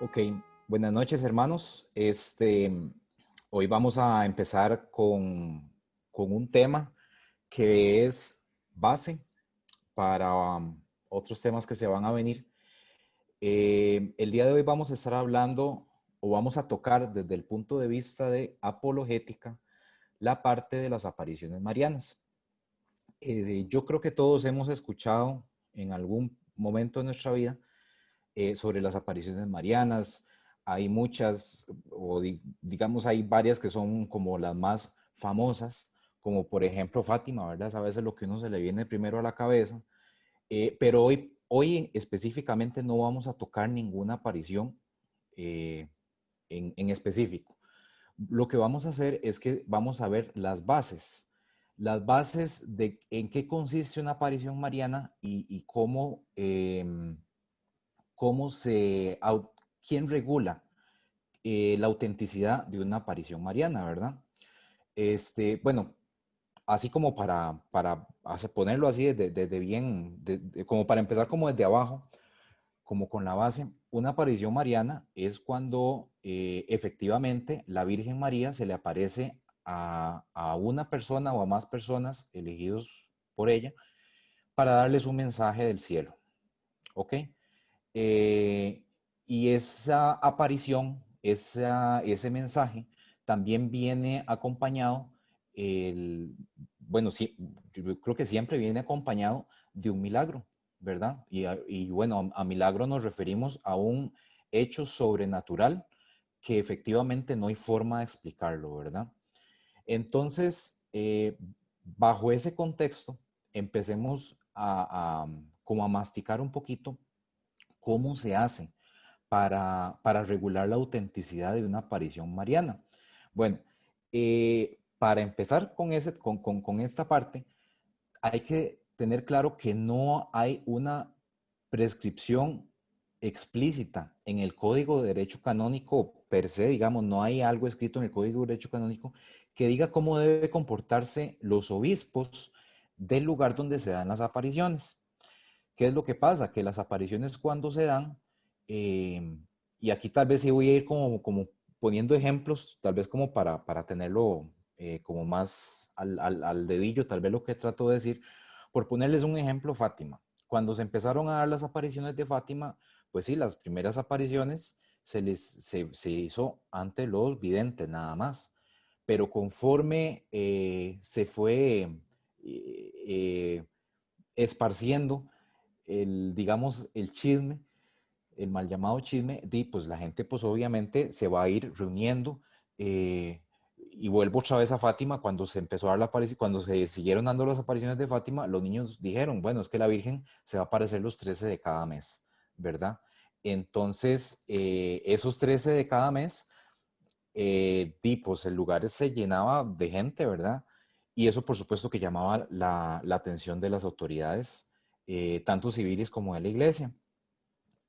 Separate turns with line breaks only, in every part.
Ok, buenas noches hermanos. Hoy vamos a empezar con un tema que es base para otros temas que se van a venir. El día de hoy vamos a estar hablando o vamos a tocar desde el punto de vista de apologética la parte de las apariciones marianas. Yo creo que todos hemos escuchado en algún momento de nuestra vida sobre las apariciones marianas. Hay muchas, o digamos, hay varias que son como las más famosas, como por ejemplo Fátima, ¿verdad? Es a veces lo que uno se le viene primero a la cabeza. Pero hoy específicamente no vamos a tocar ninguna aparición eh, en específico. Lo que vamos a hacer es que vamos a ver las bases de en qué consiste una aparición mariana y cómo, cómo quién regula la autenticidad de una aparición mariana, ¿verdad? Bueno, así como para ponerlo así desde bien, como para empezar como desde abajo, como con la base, una aparición mariana es cuando efectivamente la Virgen María se le aparece a una persona o a más personas elegidos por ella para darles un mensaje del cielo, ¿ok? Eh, y esa aparición, ese mensaje, también viene acompañado, el, bueno, sí, yo creo que siempre viene acompañado de un milagro, ¿verdad? Y bueno, a milagro nos referimos a un hecho sobrenatural que efectivamente no hay forma de explicarlo, ¿verdad? Entonces, bajo ese contexto, empecemos como a masticar un poquito cómo se hace para regular la autenticidad de una aparición mariana. Bueno, para empezar con esta parte, hay que tener claro que no hay una prescripción explícita en el Código de Derecho Canónico per se, digamos, no hay algo escrito en el Código de Derecho Canónico que diga cómo debe comportarse los obispos del lugar donde se dan las apariciones. ¿Qué es lo que pasa? Que las apariciones cuando se dan, eh, y aquí tal vez sí voy a ir como poniendo ejemplos, tal vez como para tenerlo como más al dedillo, tal vez lo que trato de decir, por ponerles un ejemplo, Fátima. Cuando se empezaron a dar las apariciones de Fátima, pues sí, las primeras apariciones se hizo ante los videntes nada más, pero conforme se fue eh, esparciendo digamos, el chisme, el mal llamado chisme, pues la gente pues obviamente se va a ir reuniendo. Y vuelvo otra vez a Fátima, cuando se empezó a dar la aparición, cuando se siguieron dando las apariciones de Fátima, los niños dijeron, bueno, es que la Virgen se va a aparecer los 13 de cada mes, ¿verdad? Entonces, esos 13 de cada mes, pues el lugar se llenaba de gente, ¿verdad? Y eso por supuesto que llamaba la atención de las autoridades, tanto civiles como de la iglesia.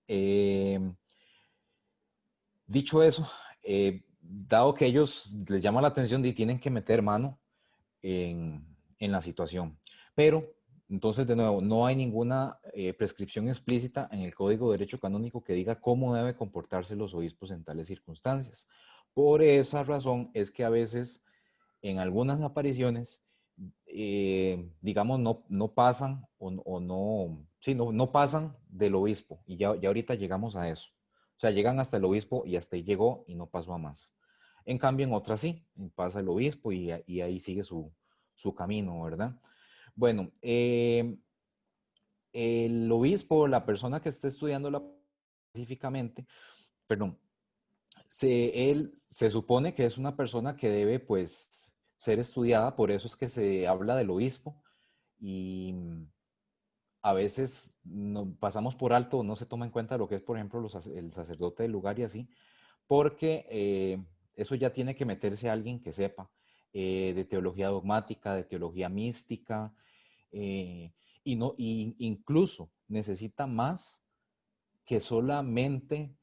Eh, Dicho eso, dado que ellos les llama la atención y tienen que meter mano en la situación. Pero, entonces, de nuevo, no hay ninguna prescripción explícita en el Código de Derecho Canónico que diga cómo deben comportarse los obispos en tales circunstancias. Por esa razón es que a veces en algunas apariciones, digamos, no pasan o no, sí, no pasan del obispo. Y ya ahorita llegamos a eso. O sea, llegan hasta el obispo y hasta ahí llegó y no pasó a más. En cambio, en otras sí, pasa el obispo y ahí sigue su camino, ¿verdad? Bueno, el obispo, la persona que esté estudiando específicamente, perdón, él se supone que es una persona que debe pues ser estudiada, por eso es que se habla del obispo y a veces no, pasamos por alto, no se toma en cuenta lo que es, por ejemplo, el sacerdote del lugar y así, porque eso ya tiene que meterse a alguien que sepa de teología dogmática, de teología mística, eh, y no, y incluso necesita más que solamente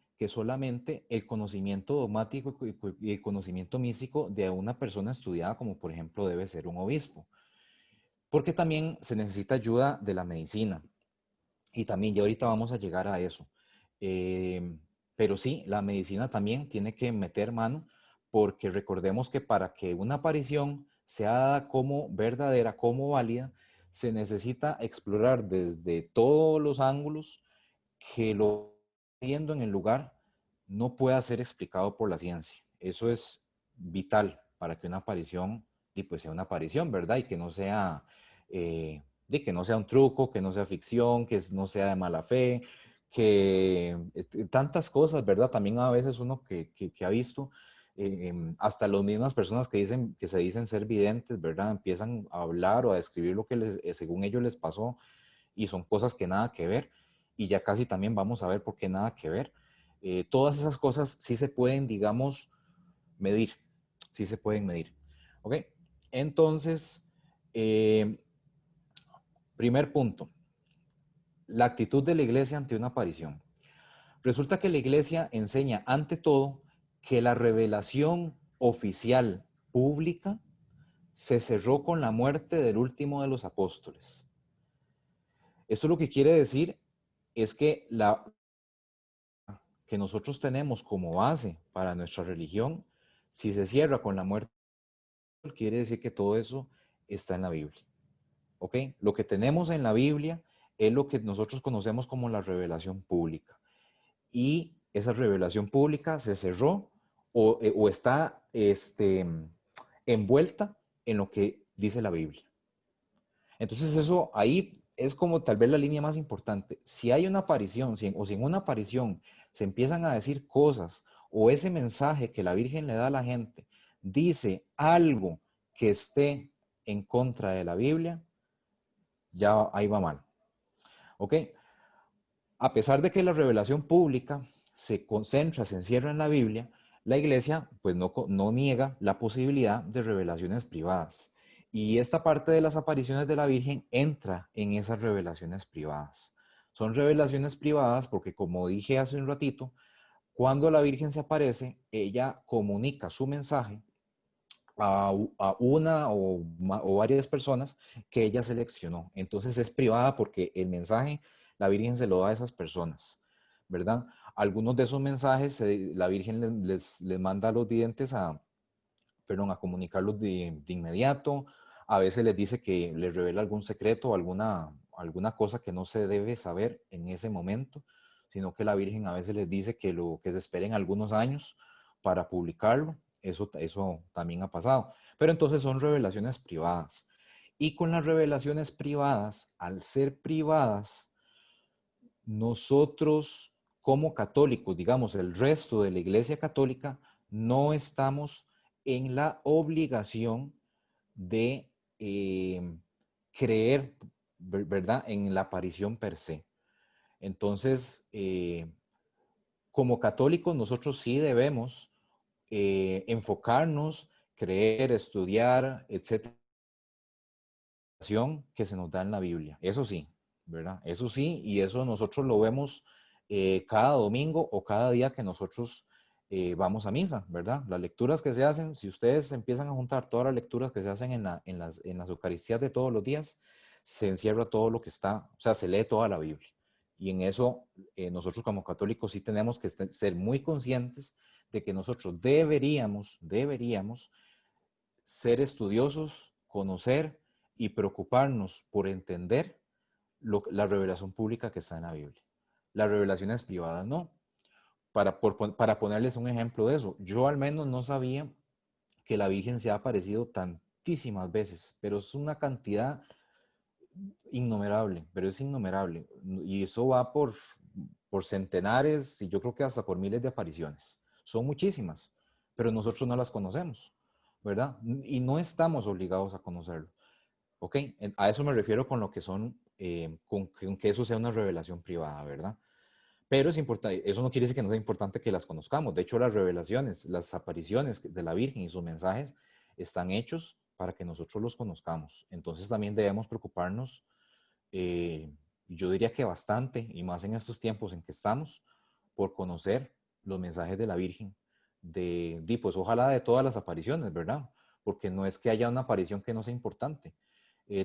el conocimiento dogmático y el conocimiento místico de una persona estudiada como por ejemplo debe ser un obispo. Porque también se necesita ayuda de la medicina. Y también ya ahorita vamos a llegar a eso. Eh, Pero sí, la medicina también tiene que meter mano porque recordemos que para que una aparición sea dada como verdadera, como válida, se necesita explorar desde todos los ángulos que lo viendo en el lugar no pueda ser explicado por la ciencia. Eso es vital para que una aparición pues, sea una aparición, ¿verdad? Y que no sea, que no sea un truco, que no sea ficción, que no sea de mala fe, que tantas cosas, ¿verdad? También a veces uno que ha visto, hasta las mismas personas que dicen que se dicen ser videntes, ¿verdad? Empiezan a hablar o a describir lo que según ellos les pasó y son cosas que nada que ver y ya casi también vamos a ver por qué nada que ver. Todas esas cosas sí se pueden, digamos, medir, sí se pueden medir. ¿Ok? Entonces, primer punto, la actitud de la iglesia ante una aparición. Resulta que la iglesia enseña ante todo que la revelación oficial pública se cerró con la muerte del último de los apóstoles. Esto lo que quiere decir es que la que nosotros tenemos como base para nuestra religión, si se cierra con la muerte, quiere decir que todo eso está en la Biblia. ¿Ok? Lo que tenemos en la Biblia es lo que nosotros conocemos como la revelación pública. Y esa revelación pública se cerró o está envuelta en lo que dice la Biblia. Entonces eso ahí es como tal vez la línea más importante. Si hay una aparición o si en una aparición se empiezan a decir cosas o ese mensaje que la Virgen le da a la gente dice algo que esté en contra de la Biblia, ya ahí va mal. ¿Ok? A pesar de que la revelación pública se concentra, se encierra en la Biblia, la iglesia pues no niega la posibilidad de revelaciones privadas. Y esta parte de las apariciones de la Virgen entra en esas revelaciones privadas. Son revelaciones privadas porque, como dije hace un ratito, cuando la Virgen se aparece, ella comunica su mensaje a una o varias personas que ella seleccionó. Entonces es privada porque el mensaje la Virgen se lo da a esas personas, ¿verdad? Algunos de esos mensajes la Virgen les manda a los videntes a comunicarlos de inmediato. A veces les dice que les revela algún secreto o alguna cosa que no se debe saber en ese momento, sino que la Virgen a veces les dice que se esperen algunos años para publicarlo. Eso también ha pasado. Pero entonces son revelaciones privadas. Y con las revelaciones privadas, al ser privadas, nosotros como católicos, digamos, el resto de la Iglesia Católica, no estamos en la obligación de creer, ¿verdad?, en la aparición per se. Entonces, como católicos, nosotros sí debemos enfocarnos, creer, estudiar, etcétera, que se nos da en la Biblia. Eso sí, ¿verdad? Eso sí, y eso nosotros lo vemos cada domingo o cada día que nosotros vamos a misa, ¿verdad? Las lecturas que se hacen, si ustedes empiezan a juntar todas las lecturas que se hacen en las Eucaristías de todos los días, se encierra todo lo que está, o sea, se lee toda la Biblia. Y en eso nosotros como católicos sí tenemos que ser muy conscientes de que nosotros deberíamos ser estudiosos, conocer y preocuparnos por entender la revelación pública que está en la Biblia. Las revelaciones privadas no. Para ponerles un ejemplo de eso, yo al menos no sabía que la Virgen se ha aparecido tantísimas veces, pero es una cantidad innumerable, pero es innumerable. Y eso va por centenares y yo creo que hasta por miles de apariciones. Son muchísimas, pero nosotros no las conocemos, ¿verdad? Y no estamos obligados a conocerlo. ¿Ok? A eso me refiero con lo que son, con que eso sea una revelación privada, ¿verdad? Pero es importante, eso no quiere decir que no sea importante que las conozcamos. De hecho, las revelaciones, las apariciones de la Virgen y sus mensajes están hechos para que nosotros los conozcamos. Entonces también debemos preocuparnos, yo diría que bastante, y más en estos tiempos en que estamos, por conocer los mensajes de la Virgen, pues ojalá de todas las apariciones, ¿verdad? Porque no es que haya una aparición que no sea importante.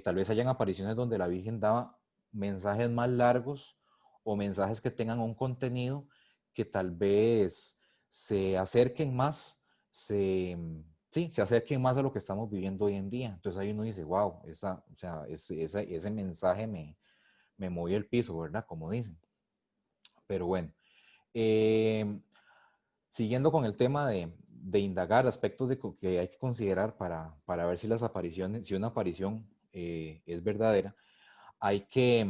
Tal vez hayan apariciones donde la Virgen daba mensajes más largos o mensajes que tengan un contenido que tal vez se acerquen más, sí, se acerquen más a lo que estamos viviendo hoy en día. Entonces ahí uno dice, wow, o sea, ese mensaje me movió el piso, ¿verdad? Como dicen. Pero bueno, eh, siguiendo con el tema de indagar aspectos que hay que considerar para ver si las apariciones, si una aparición es verdadera, hay que,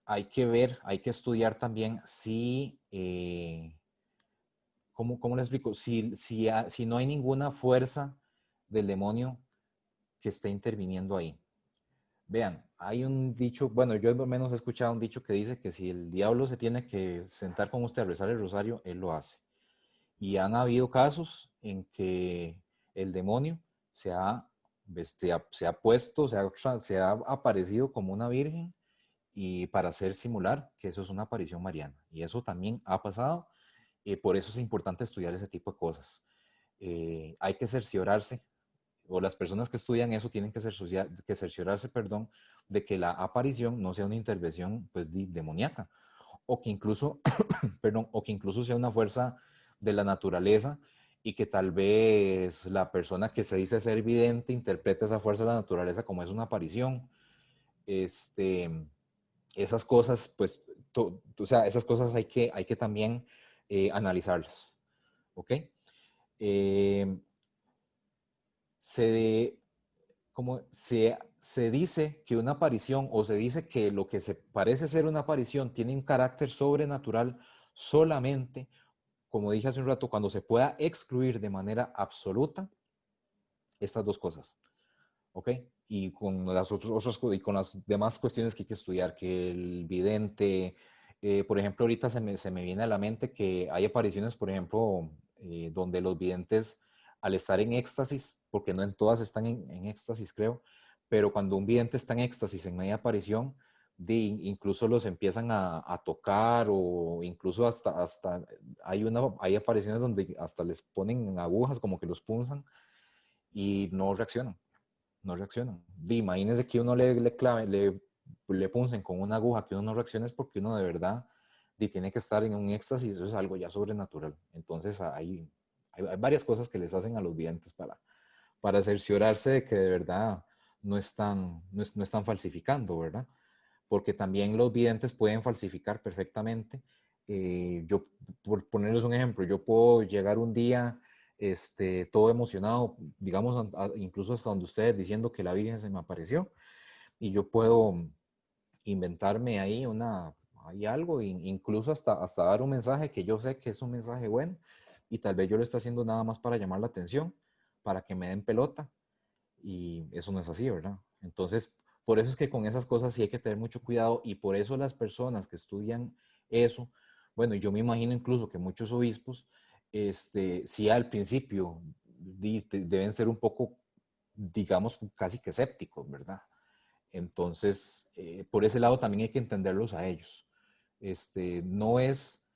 hay que ver, hay que estudiar también si, ¿cómo le explico? Si no hay ninguna fuerza del demonio que esté interviniendo ahí. Vean, hay un dicho, bueno, yo al menos he escuchado un dicho que dice que si el diablo se tiene que sentar con usted a rezar el rosario, él lo hace. Y han habido casos en que el demonio se ha puesto, se ha aparecido como una virgen y para hacer simular que eso es una aparición mariana. Y eso también ha pasado. Por eso es importante estudiar ese tipo de cosas. Hay que cerciorarse, o las personas que estudian eso tienen que cerciorarse, perdón, de que la aparición no sea una intervención pues, demoníaca, o que incluso, perdón, o que incluso sea una fuerza de la naturaleza y que tal vez la persona que se dice ser vidente interprete esa fuerza de la naturaleza como es una aparición. Este, esas cosas, pues, o sea, esas cosas hay que también analizarlas, ¿ok? Eh, se, se dice que una aparición o se dice que lo que se parece ser una aparición tiene un carácter sobrenatural solamente, como dije hace un rato, cuando se pueda excluir de manera absoluta estas dos cosas, ¿ok? Y con y con las demás cuestiones que hay que estudiar, que el vidente, por ejemplo, ahorita se me viene a la mente que hay apariciones, por ejemplo, donde los videntes, al estar en éxtasis, porque no en todas están en éxtasis, creo, pero cuando un vidente está en éxtasis en media aparición, incluso los empiezan a tocar o incluso hasta hay apariciones donde hasta les ponen agujas como que los punzan y no reaccionan, no reaccionan. Imagínense que uno le puncen con una aguja que uno no reacciona es porque uno de verdad tiene que estar en un éxtasis, eso es algo ya sobrenatural. Entonces hay varias cosas que les hacen a los videntes para cerciorarse de que de verdad no están falsificando, ¿verdad? Porque también los videntes pueden falsificar perfectamente. Yo, por ponerles un ejemplo, yo puedo llegar un día todo emocionado, digamos, incluso hasta donde ustedes diciendo que la Virgen se me apareció, y yo puedo inventarme ahí hay algo, incluso hasta dar un mensaje que yo sé que es un mensaje bueno, y tal vez yo lo esté haciendo nada más para llamar la atención, para que me den pelota, y eso no es así, ¿verdad? Entonces, por eso es que con esas cosas sí hay que tener mucho cuidado y por eso las personas que estudian eso, bueno, yo me imagino incluso que muchos obispos, sí al principio deben ser un poco, digamos, casi que escépticos, ¿verdad? Entonces, por ese lado también hay que entenderlos a ellos. No es,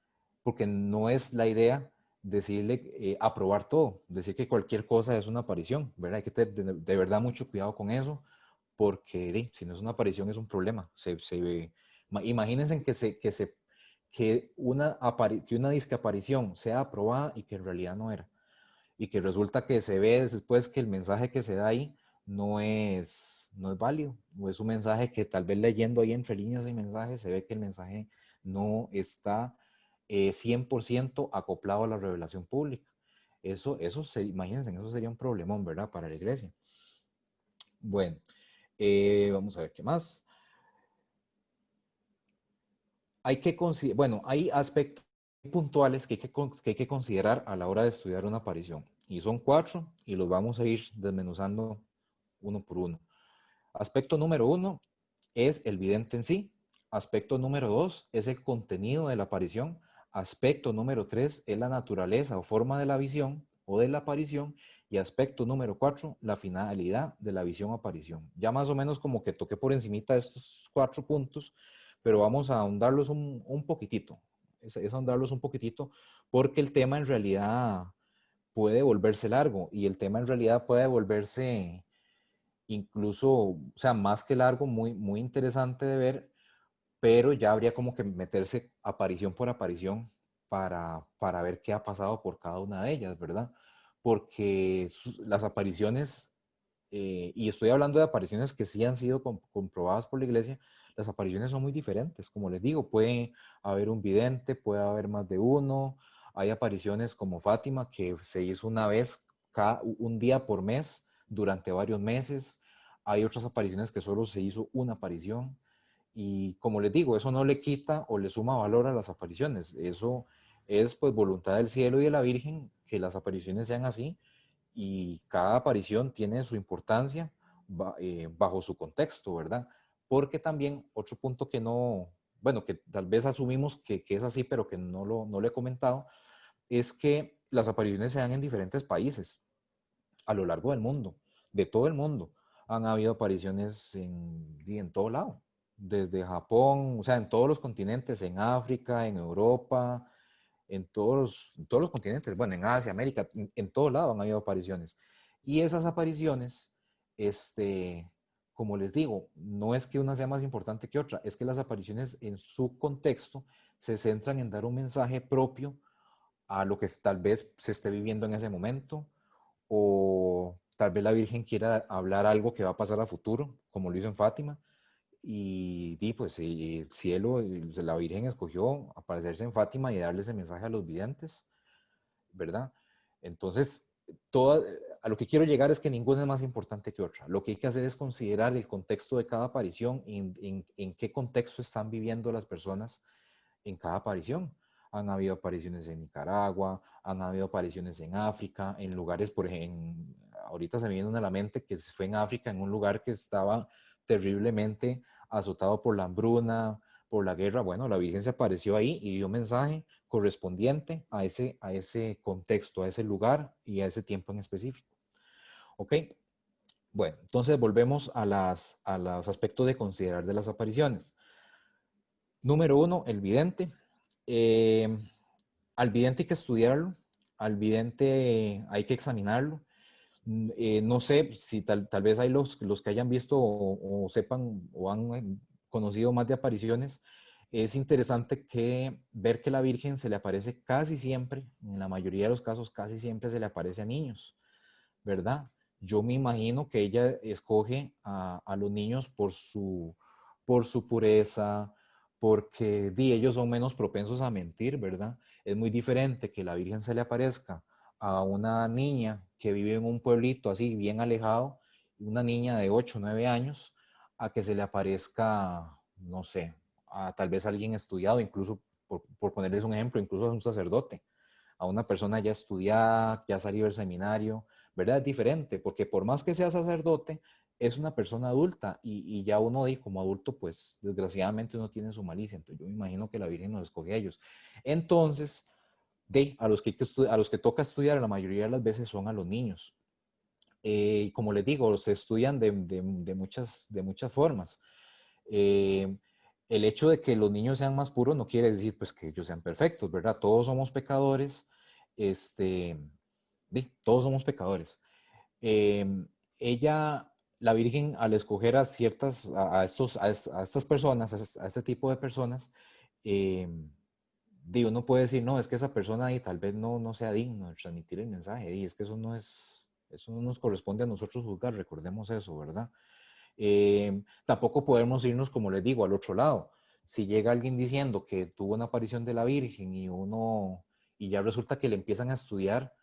porque no es la idea decirle, aprobar todo, decir que cualquier cosa es una aparición, ¿verdad? Hay que tener de verdad mucho cuidado con eso, porque si no es una aparición es un problema. Imagínense que una disque aparición sea aprobada y que en realidad no era y que resulta que se ve después que el mensaje que se da ahí no es válido, o es un mensaje que tal vez leyendo ahí entre líneas de mensaje se ve que el mensaje no está 100% acoplado a la revelación pública. Imagínense, eso sería un problemón, ¿verdad? Para la iglesia. Bueno, vamos a ver qué más. Bueno, hay aspectos puntuales que hay que considerar a la hora de estudiar una aparición. Y son 4 y los vamos a ir desmenuzando uno por uno. Aspecto número 1 es el vidente en sí. Aspecto número 2 es el contenido de la aparición. Aspecto número 3 es la naturaleza o forma de la visión o de la aparición. Y aspecto número 4, la finalidad de la visión o aparición. Ya más o menos como que toqué por encimita estos 4 puntos, pero vamos a ahondarlos un poquitito. Es ahondarlos un poquitito porque el tema en realidad puede volverse largo y el tema en realidad puede volverse incluso, o sea, más que largo, muy, muy interesante de ver, pero ya habría como que meterse aparición por aparición para ver qué ha pasado por cada una de ellas, ¿verdad? Porque las apariciones, y estoy hablando de apariciones que sí han sido comprobadas por la iglesia, las apariciones son muy diferentes. Como les digo, puede haber un vidente, puede haber más de uno. Hay apariciones como Fátima, que se hizo una vez, un día por mes, durante varios meses. Hay otras apariciones que solo se hizo una aparición. Y como les digo, eso no le quita o le suma valor a las apariciones. Eso es pues voluntad del cielo y de la Virgen que las apariciones sean así, y cada aparición tiene su importancia bajo su contexto, ¿verdad? Porque también otro punto que no, bueno, que tal vez asumimos que es así, pero que no lo he comentado, es que las apariciones se dan en diferentes países a lo largo del mundo, de todo el mundo. Han habido apariciones en todo lado, desde Japón, o sea, en todos los continentes, en África, en Europa, en todos los continentes, bueno, en Asia, América, en todo lado han habido apariciones. Y esas apariciones, este, como les digo, no es que una sea más importante que otra, es que las apariciones en su contexto se centran en dar un mensaje propio a lo que tal vez se esté viviendo en ese momento, o tal vez la Virgen quiera hablar algo que va a pasar a futuro, como lo hizo en Fátima, y pues el cielo, la Virgen escogió aparecerse en Fátima y darle ese mensaje a los videntes, ¿verdad? Entonces, a lo que quiero llegar es que ninguna es más importante que otra. Lo que hay que hacer es considerar el contexto de cada aparición, en qué contexto están viviendo las personas en cada aparición. Han habido apariciones en Nicaragua, han habido apariciones en África, en lugares, por ejemplo, ahorita se me viene a la mente que fue en África, en un lugar que estaba terriblemente azotado por la hambruna, por la guerra. Bueno, la Virgen se apareció ahí y dio un mensaje correspondiente a ese contexto, a ese lugar y a ese tiempo en específico. ¿Ok? Bueno, entonces volvemos a los aspectos de considerar de las apariciones. Número uno, el vidente. Eh, Al vidente hay que estudiarlo, al vidente hay que examinarlo. No sé si tal vez hay los que hayan visto o sepan o han conocido más de apariciones. Es interesante ver que la Virgen se le aparece casi siempre, en la mayoría de los casos casi siempre se le aparece a niños, ¿verdad? Yo me imagino que ella escoge a los niños por su pureza, porque ellos son menos propensos a mentir, ¿verdad? Es muy diferente que la Virgen se le aparezca a una niña que vive en un pueblito así bien alejado, una niña de 8 o 9 años, a que se le aparezca, no sé, a tal vez alguien estudiado, incluso, por ponerles un ejemplo, incluso a un sacerdote, a una persona ya estudiada, ya salió del seminario, ¿verdad? Es diferente, porque por más que sea sacerdote, es una persona adulta, y ya uno, como adulto, pues desgraciadamente uno tiene su malicia. Entonces yo me imagino que la Virgen nos escoge a ellos. Entonces, a los que toca estudiar la mayoría de las veces son a los niños. Como les digo, se estudian de muchas formas. Eh, el hecho de que los niños sean más puros no quiere decir pues que ellos sean perfectos, ¿verdad? Todos somos pecadores, este, todos somos pecadores. Eh, la Virgen, al escoger a estas personas, a este tipo de personas, eh, uno puede decir, no, es que esa persona ahí tal vez no sea digno de transmitir el mensaje, y es que eso no nos corresponde a nosotros juzgar, recordemos eso, ¿verdad? Tampoco podemos irnos, como les digo, al otro lado. Si llega alguien diciendo que tuvo una aparición de la Virgen y ya resulta que le empiezan a estudiar,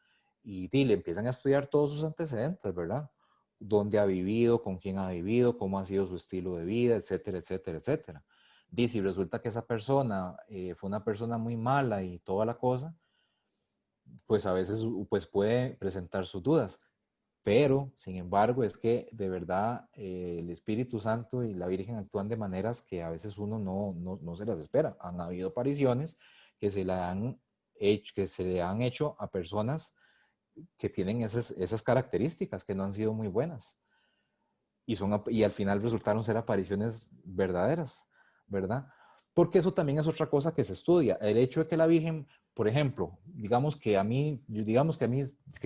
y le empiezan a estudiar todos sus antecedentes, ¿verdad? Dónde ha vivido, con quién ha vivido, cómo ha sido su estilo de vida, etcétera, etcétera, etcétera. Si resulta que esa persona fue una persona muy mala y toda la cosa, pues a veces pues puede presentar sus dudas. Pero, sin embargo, es que de verdad el Espíritu Santo y la Virgen actúan de maneras que a veces uno no se las espera. Han habido apariciones que se le han hecho a personas que tienen esas características que no han sido muy buenas, y al final resultaron ser apariciones verdaderas, ¿verdad? Porque eso también es otra cosa que se estudia. El hecho de que la Virgen, por ejemplo, que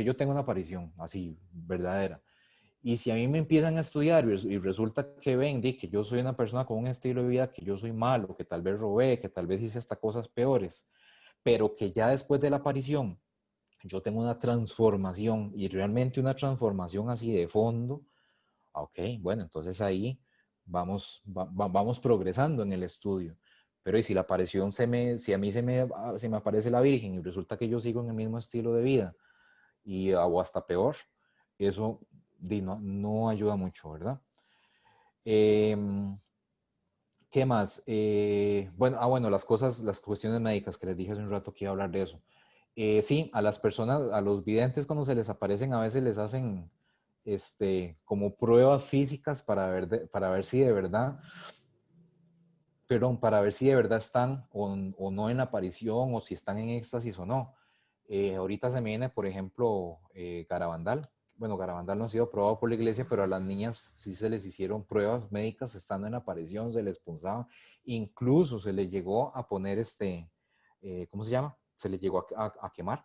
yo tengo una aparición así, verdadera, y si a mí me empiezan a estudiar y resulta que ven que yo soy una persona con un estilo de vida, que yo soy malo, que tal vez robé, que tal vez hice hasta cosas peores, pero que ya después de la aparición yo tengo una transformación y realmente una transformación así de fondo, ok, bueno, entonces ahí vamos progresando en el estudio. Pero ¿y si la aparición si a mí se me aparece la Virgen y resulta que yo sigo en el mismo estilo de vida o hasta peor, eso no ayuda mucho, ¿verdad? Em, ¿Qué más? Bueno, las cuestiones médicas que les dije hace un rato que iba a hablar de eso. Sí, a las personas, a los videntes cuando se les aparecen, a veces les hacen como pruebas físicas para ver si de verdad, perdón, para ver si de verdad están o no en la aparición o si están en éxtasis o no. Ahorita se me viene, por ejemplo, Garabandal. Bueno, Garabandal no ha sido probado por la iglesia, pero a las niñas sí se les hicieron pruebas médicas estando en la aparición, se les punzaba. Incluso se les llegó a poner ¿cómo se llama? Se les llegó a quemar.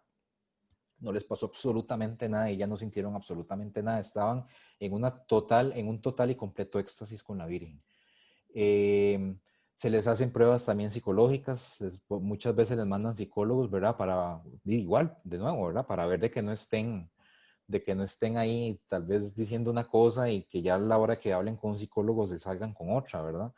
No les pasó absolutamente nada, ellas no sintieron absolutamente nada, estaban en un total y completo éxtasis con la Virgen. Eh, Se les hacen pruebas también psicológicas, muchas veces les mandan psicólogos, ¿verdad? Para, igual, de nuevo, ¿verdad? Para ver de que no estén ahí tal vez diciendo una cosa y que ya a la hora que hablen con un psicólogo se salgan con otra, ¿verdad?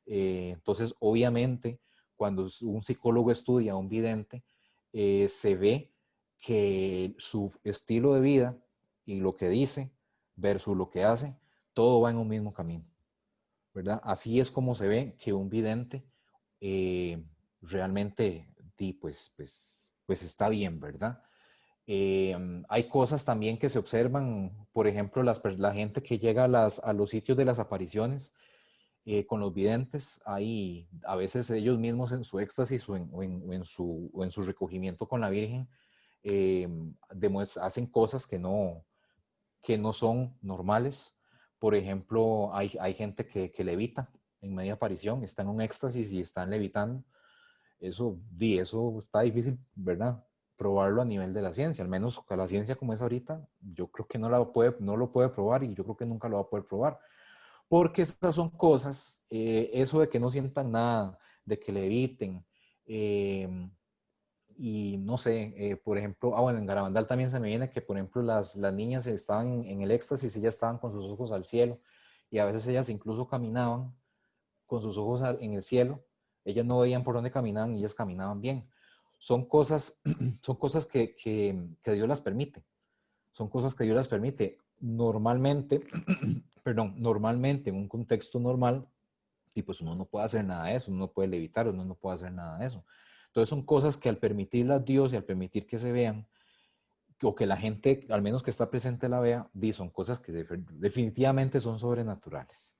Entonces, obviamente, cuando un psicólogo estudia a un vidente, se ve que su estilo de vida y lo que dice versus lo que hace, todo va en un mismo camino, ¿verdad? Así es como se ve que un vidente realmente pues está bien, ¿verdad? Hay cosas también que se observan, por ejemplo, la gente que llega a los sitios de las apariciones con los videntes, hay a veces ellos mismos en su éxtasis o en su recogimiento con la Virgen, eh, hacen cosas que no son normales. Por ejemplo, hay gente que levita en media aparición, está en un éxtasis y están levitando. Eso está difícil, ¿verdad? Probarlo a nivel de la ciencia, al menos con la ciencia como es ahorita, yo creo que no lo puede probar y yo creo que nunca lo va a poder probar. Porque estas son cosas, eso de que no sientan nada, de que le eviten, eh, y no sé, por ejemplo, bueno, en Garabandal también se me viene que, por ejemplo, las niñas estaban en el éxtasis, ellas estaban con sus ojos al cielo, y a veces ellas incluso caminaban con sus ojos en el cielo, ellas no veían por dónde caminaban y ellas caminaban bien. Son cosas, son cosas que Dios las permite, son cosas que Dios las permite. Normalmente, perdón, normalmente en un contexto normal, y pues uno no puede hacer nada de eso, uno no puede levitar, uno no puede hacer nada de eso. Entonces son cosas que al permitirlas Dios y al permitir que se vean, o que la gente, al menos que está presente, la vea, son cosas que definitivamente son sobrenaturales.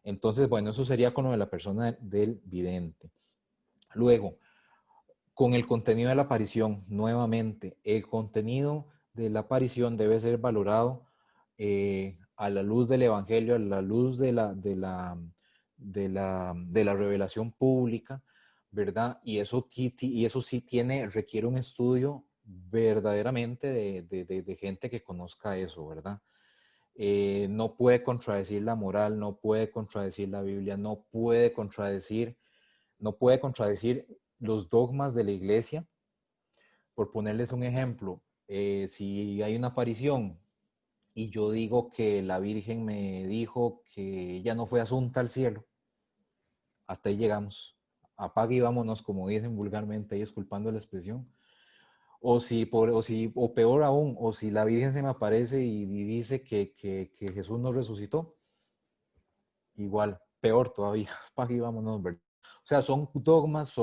Entonces, bueno, eso sería con lo de la persona del vidente. Luego, con el contenido de la aparición, nuevamente, el contenido de la aparición debe ser valorado a la luz del Evangelio, a la luz de la revelación pública, ¿verdad? Y eso sí requiere un estudio verdaderamente de gente que conozca eso, ¿verdad? No puede contradecir la moral, no puede contradecir la Biblia, no puede contradecir los dogmas de la iglesia. Por ponerles un ejemplo, si hay una aparición y yo digo que la Virgen me dijo que ella no fue asunta al cielo, hasta ahí llegamos. Apague y vámonos, como dicen vulgarmente, y disculpando la expresión. O peor aún, o si la Virgen se me aparece y dice que Jesús no resucitó, igual, peor todavía, apague y vámonos, ¿verdad? O sea, son dogmas,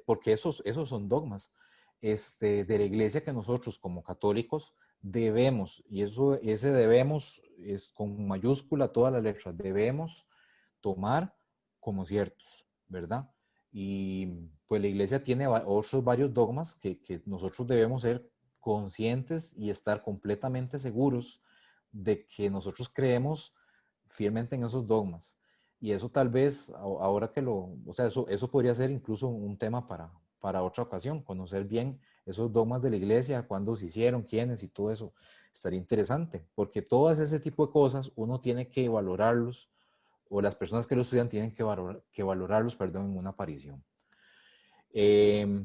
porque esos son dogmas de la iglesia que nosotros como católicos debemos, y ese debemos es con mayúscula toda la letra, debemos tomar como ciertos, ¿verdad? Y pues la iglesia tiene otros varios dogmas que nosotros debemos ser conscientes y estar completamente seguros de que nosotros creemos fielmente en esos dogmas. Y eso tal vez, ahora o sea, eso podría ser incluso un tema para otra ocasión, conocer bien esos dogmas de la iglesia, cuándo se hicieron, quiénes y todo eso. Estaría interesante, porque todas ese tipo de cosas uno tiene que valorarlos, o las personas que lo estudian tienen que valorarlos, perdón, en una aparición. Eh,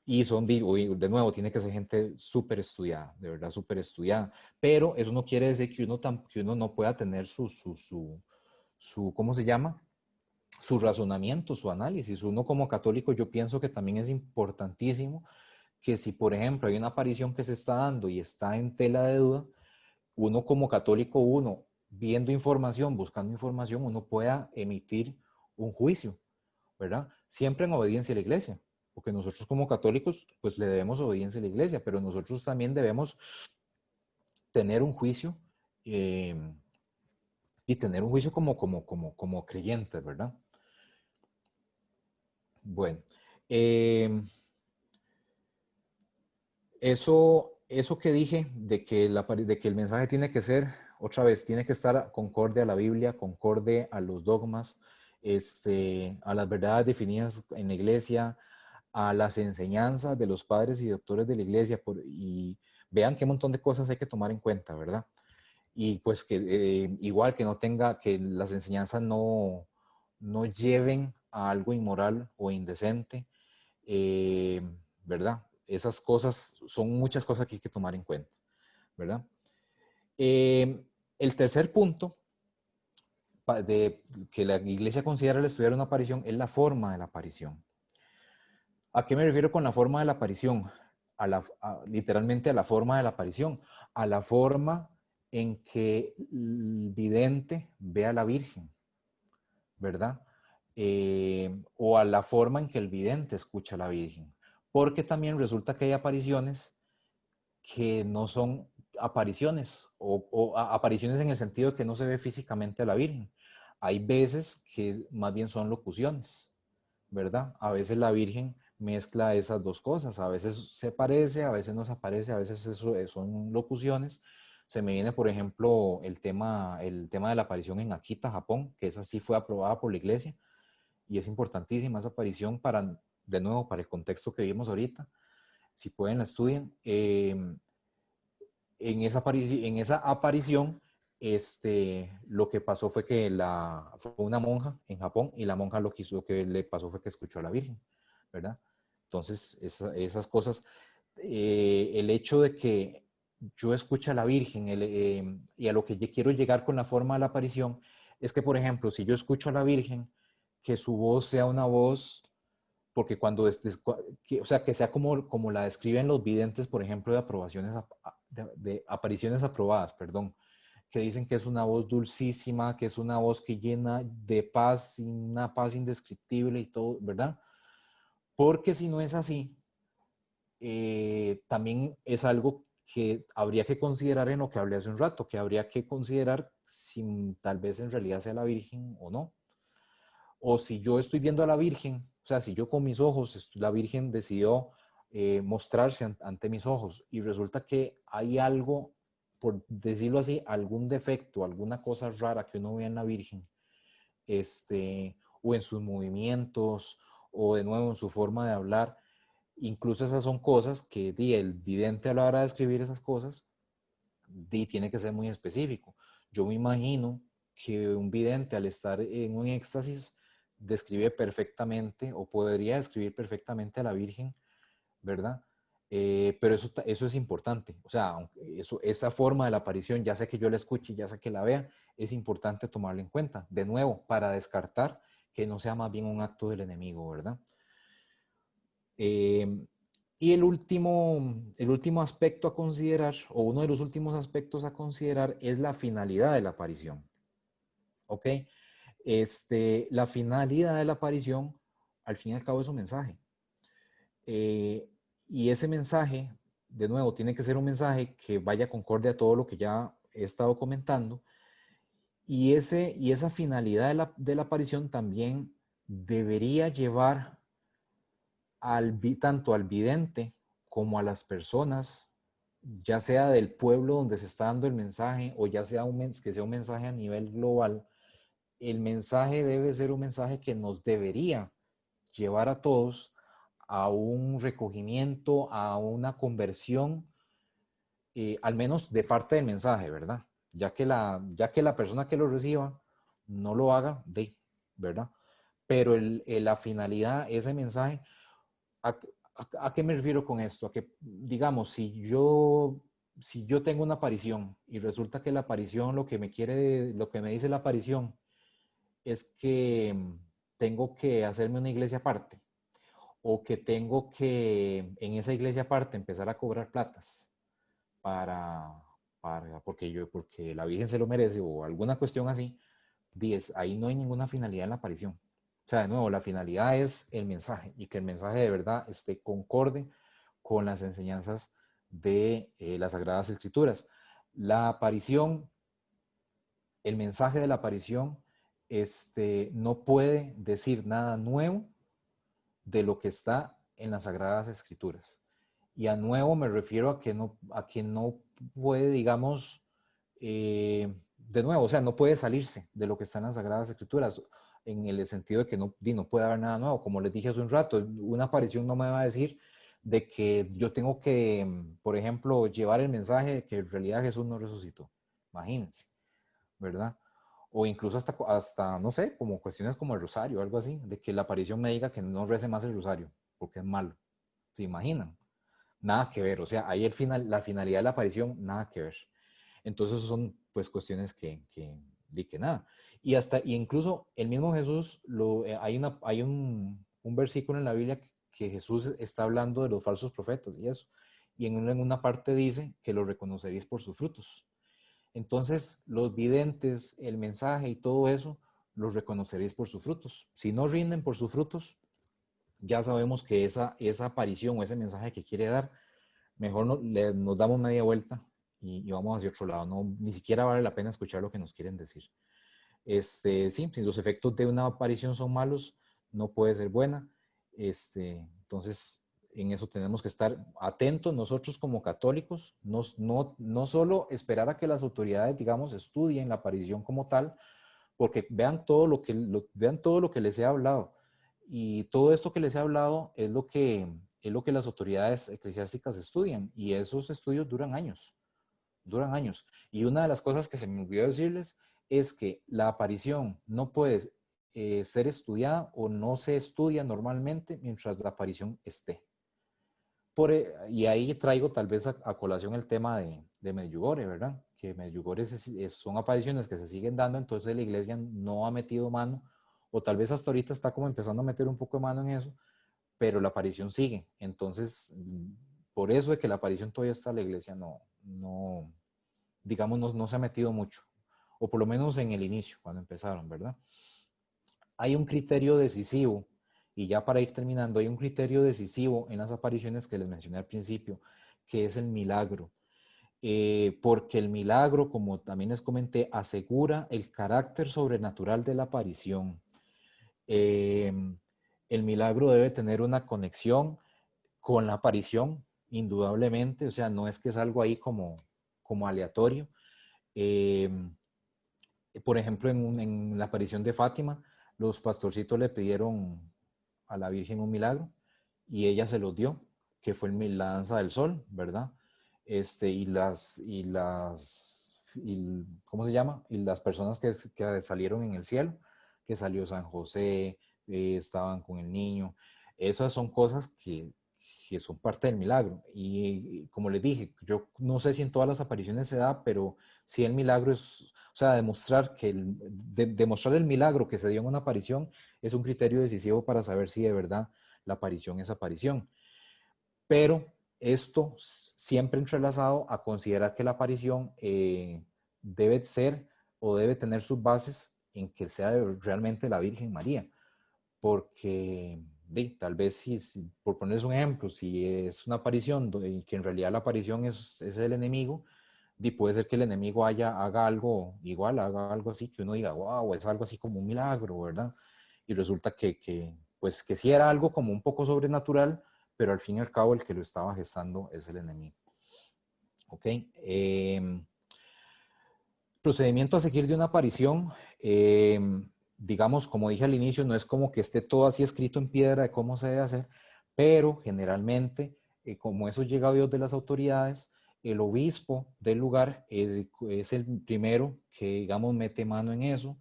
Y son, de nuevo, tiene que ser gente súper estudiada, de verdad, súper estudiada. Pero eso no quiere decir que que uno no pueda tener ¿cómo se llama? Su razonamiento, su análisis. Uno como católico, yo pienso que también es importantísimo que si, por ejemplo, hay una aparición que se está dando y está en tela de duda, uno como católico, uno viendo información, buscando información, uno pueda emitir un juicio, ¿verdad? Siempre en obediencia a la iglesia, porque nosotros como católicos, pues le debemos obediencia a la iglesia, pero nosotros también debemos tener un juicio eh, y tener un juicio como creyentes, ¿verdad? Bueno, eh, eso que dije de que el mensaje tiene que ser, otra vez, tiene que estar concorde a la Biblia, concorde a los dogmas, a las verdades definidas en la iglesia, a las enseñanzas de los padres y doctores de la iglesia, y vean qué montón de cosas hay que tomar en cuenta, ¿verdad? Y pues que igual que no tenga, que las enseñanzas no lleven a algo inmoral o indecente, eh, ¿verdad? Esas cosas son muchas cosas que hay que tomar en cuenta, ¿verdad? El tercer punto de que la iglesia considera el estudiar una aparición es la forma de la aparición. ¿A qué me refiero con la forma de la aparición? Literalmente a la forma de la aparición, a la forma en que el vidente ve a la Virgen, ¿verdad? O a la forma en que el vidente escucha a la Virgen. Porque también resulta que hay apariciones que no son apariciones o apariciones en el sentido de que no se ve físicamente a la Virgen. Hay veces que más bien son locuciones, ¿verdad? A veces la Virgen mezcla esas dos cosas, a veces se parece, a veces no se aparece, a veces eso son locuciones. Se me viene, por ejemplo, el tema de la aparición en Akita, Japón, que esa sí fue aprobada por la iglesia y es importantísima esa aparición para, de nuevo, para el contexto que vimos ahorita. Si pueden, la estudian. En esa aparición, lo que pasó fue que fue una monja en Japón y la monja lo que le pasó fue que escuchó a la Virgen, ¿verdad? Entonces, esas cosas, el hecho de que yo escuche a la Virgen y a lo que yo quiero llegar con la forma de la aparición, es que, por ejemplo, si yo escucho a la Virgen, que su voz sea una voz porque cuando, o sea, que sea como la describen los videntes, por ejemplo, de aprobaciones, de apariciones aprobadas, perdón, que dicen que es una voz dulcísima, que es una voz que llena de paz, una paz indescriptible y todo, ¿verdad? Porque si no es así, también es algo que habría que considerar en lo que hablé hace un rato, que habría que considerar si tal vez en realidad sea la Virgen o no. O si yo estoy viendo a la Virgen, o sea, si yo con mis ojos, la Virgen decidió mostrarse ante mis ojos y resulta que hay algo, por decirlo así, algún defecto, alguna cosa rara que uno ve en la Virgen, o en sus movimientos, o de nuevo en su forma de hablar, incluso esas son cosas que el vidente a la hora de escribir esas cosas, tiene que ser muy específico. Yo me imagino que un vidente al estar en un éxtasis describe perfectamente o podría describir perfectamente a la Virgen, ¿verdad? Pero eso es importante. O sea, esa forma de la aparición, ya sea que yo la escuche, ya sea que la vea, es importante tomarla en cuenta. De nuevo, para descartar que no sea más bien un acto del enemigo, ¿verdad? Eh, y el último aspecto a considerar, o uno de los últimos aspectos a considerar, es la finalidad de la aparición. ¿Ok? La finalidad de la aparición, al fin y al cabo, es un mensaje. Eh, y ese mensaje, de nuevo, tiene que ser un mensaje que vaya concorde a todo lo que ya he estado comentando. Y esa finalidad de la aparición también debería llevar tanto al vidente como a las personas, ya sea del pueblo donde se está dando el mensaje o ya sea que sea un mensaje a nivel global, el mensaje debe ser un mensaje que nos debería llevar a todos a un recogimiento, a una conversión, al menos de parte del mensaje, ¿verdad? Ya que la persona que lo reciba no lo haga, ¿verdad? Pero la finalidad, ese mensaje, ¿A qué me refiero con esto? A que, digamos, si yo tengo una aparición y resulta que la aparición, lo que me dice la aparición es que tengo que hacerme una iglesia aparte o que tengo que en esa iglesia aparte empezar a cobrar platas para, porque la Virgen se lo merece o alguna cuestión así, 10, ahí no hay ninguna finalidad en la aparición. O sea, de nuevo, la finalidad es el mensaje y que el mensaje de verdad esté concorde con las enseñanzas de las Sagradas Escrituras. La aparición, el mensaje de la aparición, no puede decir nada nuevo de lo que está en las Sagradas Escrituras. Y a nuevo me refiero a que no puede, digamos, de nuevo, o sea, no puede salirse de lo que está en las Sagradas Escrituras, en el sentido de que no puede haber nada nuevo. Como les dije hace un rato, una aparición no me va a decir de que yo tengo que, por ejemplo, llevar el mensaje de que en realidad Jesús no resucitó. Imagínense, ¿verdad? O incluso hasta, no sé, como cuestiones como el rosario, algo así, de que la aparición me diga que no rece más el rosario, porque es malo. ¿Se imaginan? Nada que ver, o sea, ahí la finalidad de la aparición, nada que ver. Entonces son pues cuestiones di que nada. Y incluso el mismo Jesús, hay un versículo en la Biblia que Jesús está hablando de los falsos profetas y eso. Y en una parte dice que los reconoceréis por sus frutos. Entonces, los videntes, el mensaje y todo eso, los reconoceréis por sus frutos. Si no rinden por sus frutos, ya sabemos que esa aparición o ese mensaje que quiere dar, mejor nos damos media vuelta y vamos hacia otro lado. No, ni siquiera vale la pena escuchar lo que nos quieren decir. Sí, si los efectos de una aparición son malos, no puede ser buena. Entonces, en eso tenemos que estar atentos nosotros como católicos, no solo esperar a que las autoridades, digamos, estudien la aparición como tal, porque vean todo lo que les he hablado. Y todo esto que les he hablado es lo que las autoridades eclesiásticas estudian. Y esos estudios duran años, duran años. Y una de las cosas que se me olvidó decirles es que la aparición no puede ser estudiada o no se estudia normalmente mientras la aparición esté. Y ahí traigo tal vez a colación el tema de Medjugorje, ¿verdad? Que Medjugorje son apariciones que se siguen dando, entonces la iglesia no ha metido mano, o tal vez hasta ahorita está como empezando a meter un poco de mano en eso, pero la aparición sigue. Entonces, por eso de que la aparición todavía está, la iglesia digamos, no se ha metido mucho, o por lo menos en el inicio, cuando empezaron, ¿verdad? Hay un criterio decisivo, y ya para ir terminando, hay un criterio decisivo en las apariciones que les mencioné al principio, que es el milagro. Porque el milagro, como también les comenté, asegura el carácter sobrenatural de la aparición. Eh, el milagro debe tener una conexión con la aparición, indudablemente, o sea, no es que es algo ahí como aleatorio. Eh, por ejemplo, en la aparición de Fátima, los pastorcitos le pidieron a la Virgen un milagro y ella se los dio, que fue la danza del sol, ¿verdad? ¿Cómo se llama? Y las personas que salieron en el cielo, que salió San José, estaban con el niño. Esas son cosas que son parte del milagro. Y como les dije, yo no sé si en todas las apariciones se da, pero si el milagro es, o sea, demostrar el milagro que se dio en una aparición es un criterio decisivo para saber si de verdad la aparición es aparición. Pero esto siempre entrelazado a considerar que la aparición debe ser o debe tener sus bases en que sea realmente la Virgen María. Porque tal vez por ponerles un ejemplo, si es una aparición y que en realidad la aparición es el enemigo, puede ser que el enemigo haga algo igual, haga algo así, que uno diga, wow, es algo así como un milagro, ¿verdad? Y resulta pues que sí era algo como un poco sobrenatural, pero al fin y al cabo el que lo estaba gestando es el enemigo. ¿Ok? Procedimiento a seguir de una aparición, digamos, como dije al inicio, no es como que esté todo así escrito en piedra de cómo se debe hacer, pero generalmente, como eso llega a Dios de las autoridades, el obispo del lugar es el primero que, digamos, mete mano en eso.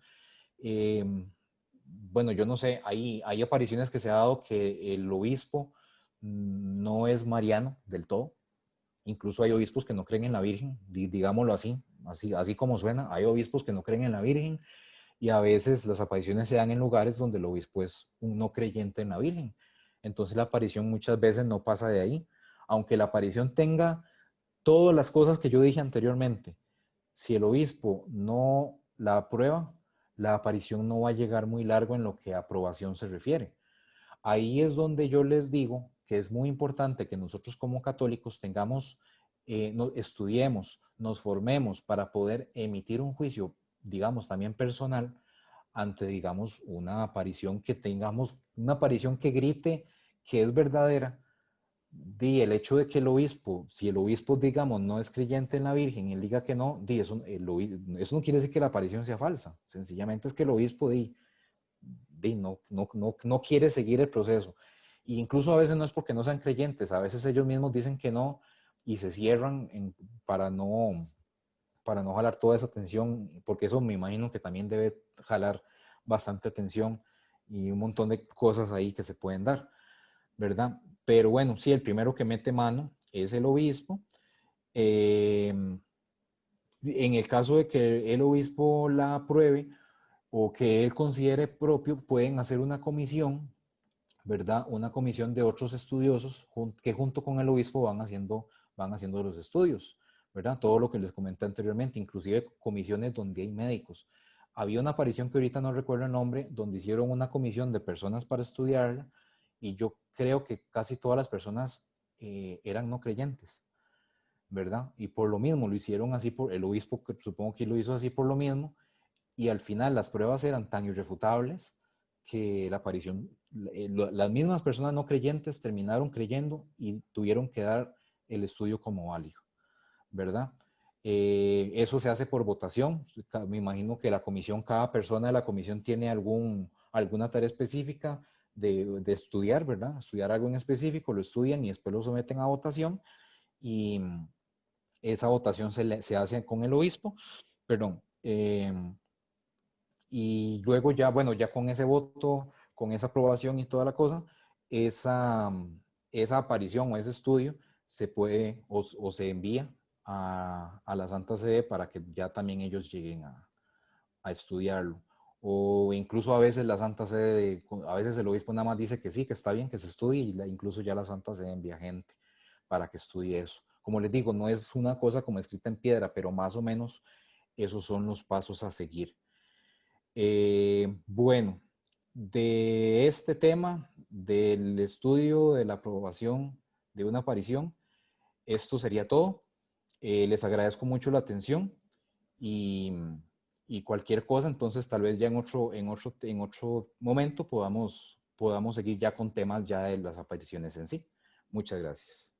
Bueno, yo no sé, hay apariciones que se ha dado que el obispo no es mariano del todo. Incluso hay obispos que no creen en la Virgen, digámoslo así, así como suena. Hay obispos que no creen en la Virgen y a veces las apariciones se dan en lugares donde el obispo es un no creyente en la Virgen. Entonces la aparición muchas veces no pasa de ahí. Aunque la aparición tenga todas las cosas que yo dije anteriormente, si el obispo no la aprueba, la aparición no va a llegar muy largo en lo que a aprobación se refiere. Ahí es donde yo les digo que es muy importante que nosotros como católicos tengamos, estudiemos, nos formemos para poder emitir un juicio, digamos, también personal ante, digamos, una aparición que tengamos, una aparición que grite que es verdadera. El hecho de que el obispo, si el obispo, digamos, no es creyente en la Virgen y él diga que no, eso no quiere decir que la aparición sea falsa. Sencillamente es que el obispo no quiere seguir el proceso. E incluso a veces no es porque no sean creyentes, a veces ellos mismos dicen que no y se cierran para no jalar toda esa atención, porque eso me imagino que también debe jalar bastante atención y un montón de cosas ahí que se pueden dar, ¿verdad? Pero bueno, sí, el primero que mete mano es el obispo. Eh, en el caso de que el obispo la apruebe o que él considere propio, pueden hacer una comisión, ¿verdad? Una comisión de otros estudiosos que junto con el obispo van haciendo los estudios, ¿verdad? Todo lo que les comenté anteriormente, inclusive comisiones donde hay médicos. Había una aparición que ahorita no recuerdo el nombre, donde hicieron una comisión de personas para estudiarla y yo creo que casi todas las personas eran no creyentes, ¿verdad? Y por lo mismo lo hicieron así por el obispo, que supongo que lo hizo así por lo mismo, y al final las pruebas eran tan irrefutables que la aparición, las mismas personas no creyentes terminaron creyendo y tuvieron que dar el estudio como válido, ¿verdad? Eso se hace por votación. Me imagino que la comisión, cada persona de la comisión tiene alguna tarea específica de estudiar, ¿verdad? Estudiar algo en específico, lo estudian y después lo someten a votación y esa votación se hace con el obispo, perdón, y luego ya, bueno, ya con ese voto, con esa aprobación y toda la cosa, esa, esa aparición o ese estudio se puede o se envía a la Santa Sede para que ya también ellos lleguen a estudiarlo. O incluso a veces la Santa Sede, a veces el obispo nada más dice que sí, que está bien, que se estudie, y incluso ya la Santa Sede envía gente para que estudie eso. Como les digo, no es una cosa como escrita en piedra, pero más o menos esos son los pasos a seguir. Bueno, de este tema, del estudio de la aprobación de una aparición, esto sería todo. Les agradezco mucho la atención y, y cualquier cosa, entonces tal vez ya en otro momento podamos seguir ya con temas ya de las apariciones en sí. Muchas gracias.